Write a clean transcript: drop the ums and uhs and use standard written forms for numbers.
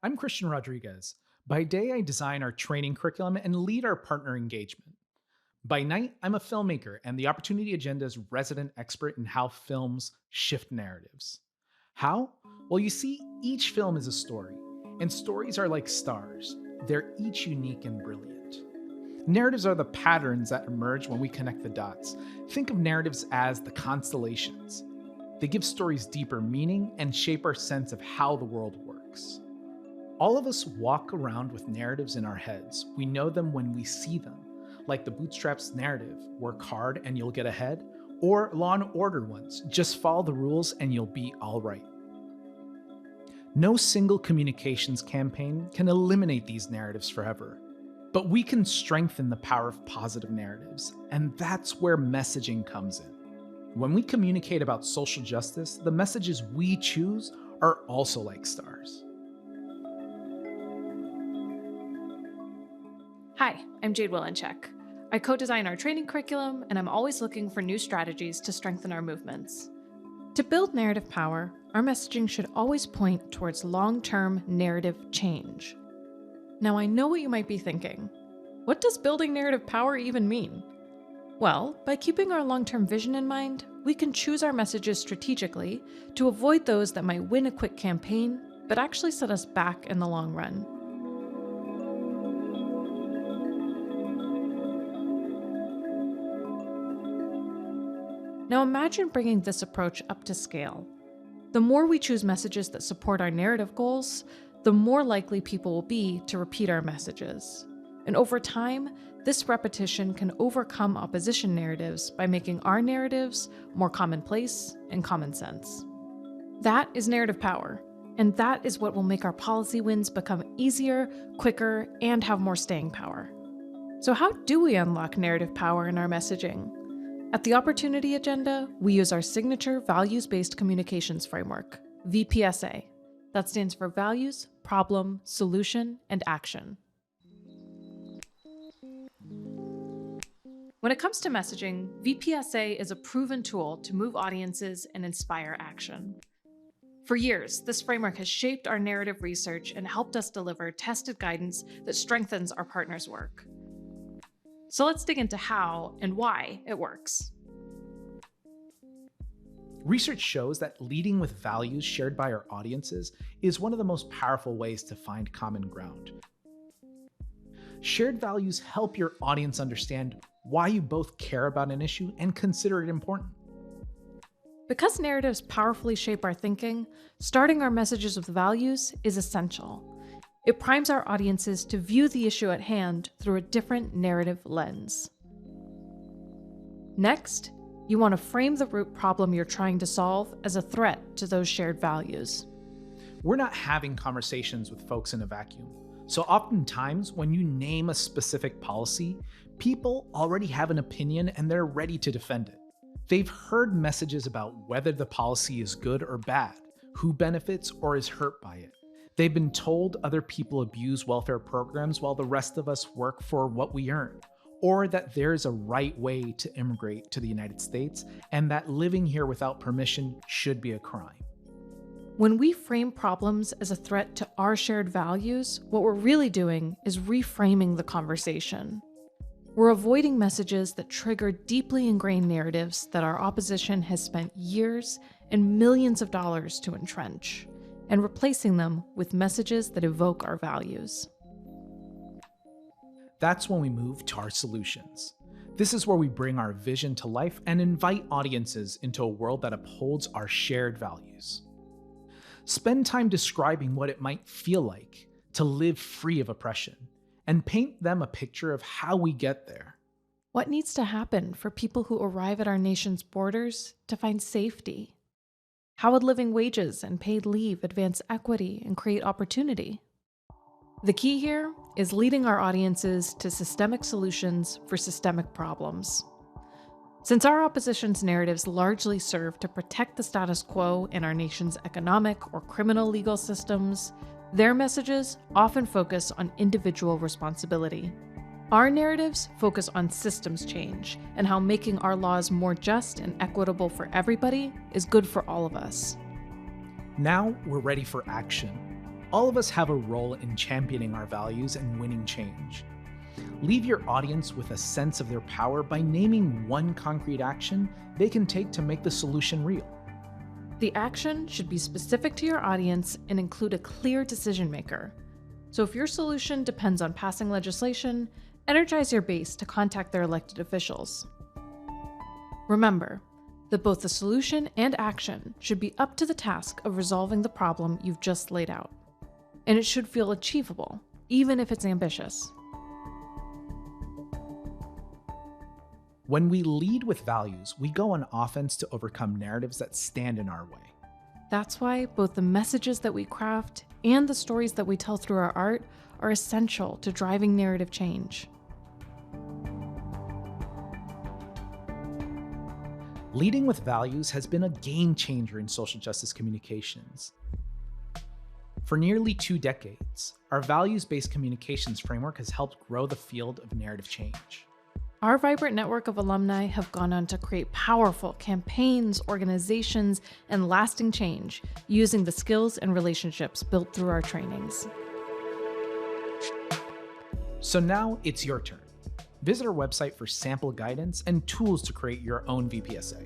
I'm Christian Rodriguez. By day, I design our training curriculum and lead our partner engagement. By night, I'm a filmmaker and the Opportunity Agenda's resident expert in how films shift narratives. How? Well, you see, each film is a story, and stories are like stars. They're each unique and brilliant. Narratives are the patterns that emerge when we connect the dots. Think of narratives as the constellations. They give stories deeper meaning and shape our sense of how the world works. All of us walk around with narratives in our heads. We know them when we see them, like the Bootstraps narrative, work hard and you'll get ahead, or Law and Order ones, just follow the rules and you'll be all right. No single communications campaign can eliminate these narratives forever, but we can strengthen the power of positive narratives, and that's where messaging comes in. When we communicate about social justice, the messages we choose are also like stars. Hi, I'm Jade Willencheck. I co-design our training curriculum, and I'm always looking for new strategies to strengthen our movements. To build narrative power, our messaging should always point towards long-term narrative change. Now, I know what you might be thinking. What does building narrative power even mean? Well, by keeping our long-term vision in mind, we can choose our messages strategically to avoid those that might win a quick campaign, but actually set us back in the long run. Now imagine bringing this approach up to scale. The more we choose messages that support our narrative goals, the more likely people will be to repeat our messages. And over time, this repetition can overcome opposition narratives by making our narratives more commonplace and common sense. That is narrative power, and that is what will make our policy wins become easier, quicker, and have more staying power. So how do we unlock narrative power in our messaging? At the Opportunity Agenda, we use our signature Values-Based Communications Framework, VPSA. That stands for Values, Problem, Solution, and Action. When it comes to messaging, VPSA is a proven tool to move audiences and inspire action. For years, this framework has shaped our narrative research and helped us deliver tested guidance that strengthens our partners' work. So let's dig into how and why it works. Research shows that leading with values shared by our audiences is one of the most powerful ways to find common ground. Shared values help your audience understand why you both care about an issue and consider it important. Because narratives powerfully shape our thinking, starting our messages with values is essential. It primes our audiences to view the issue at hand through a different narrative lens. Next, you want to frame the root problem you're trying to solve as a threat to those shared values. We're not having conversations with folks in a vacuum. So oftentimes, when you name a specific policy, people already have an opinion and they're ready to defend it. They've heard messages about whether the policy is good or bad, who benefits or is hurt by it. They've been told other people abuse welfare programs while the rest of us work for what we earn, or that there's a right way to immigrate to the United States and that living here without permission should be a crime. When we frame problems as a threat to our shared values, what we're really doing is reframing the conversation. We're avoiding messages that trigger deeply ingrained narratives that our opposition has spent years and millions of dollars to entrench, and replacing them with messages that evoke our values. That's when we move to our solutions. This is where we bring our vision to life and invite audiences into a world that upholds our shared values. Spend time describing what it might feel like to live free of oppression, and paint them a picture of how we get there. What needs to happen for people who arrive at our nation's borders to find safety? How would living wages and paid leave advance equity and create opportunity? The key here is leading our audiences to systemic solutions for systemic problems. Since our opposition's narratives largely serve to protect the status quo in our nation's economic or criminal legal systems, their messages often focus on individual responsibility. Our narratives focus on systems change and how making our laws more just and equitable for everybody is good for all of us. Now we're ready for action. All of us have a role in championing our values and winning change. Leave your audience with a sense of their power by naming one concrete action they can take to make the solution real. The action should be specific to your audience and include a clear decision maker. So if your solution depends on passing legislation, energize your base to contact their elected officials. Remember that both the solution and action should be up to the task of resolving the problem you've just laid out. And it should feel achievable, even if it's ambitious. When we lead with values, we go on offense to overcome narratives that stand in our way. That's why both the messages that we craft and the stories that we tell through our art are essential to driving narrative change. Leading with values has been a game changer in social justice communications. For nearly 2 decades, our values-based communications framework has helped grow the field of narrative change. Our vibrant network of alumni have gone on to create powerful campaigns, organizations, and lasting change using the skills and relationships built through our trainings. So now it's your turn. Visit our website for sample guidance and tools to create your own VPSA.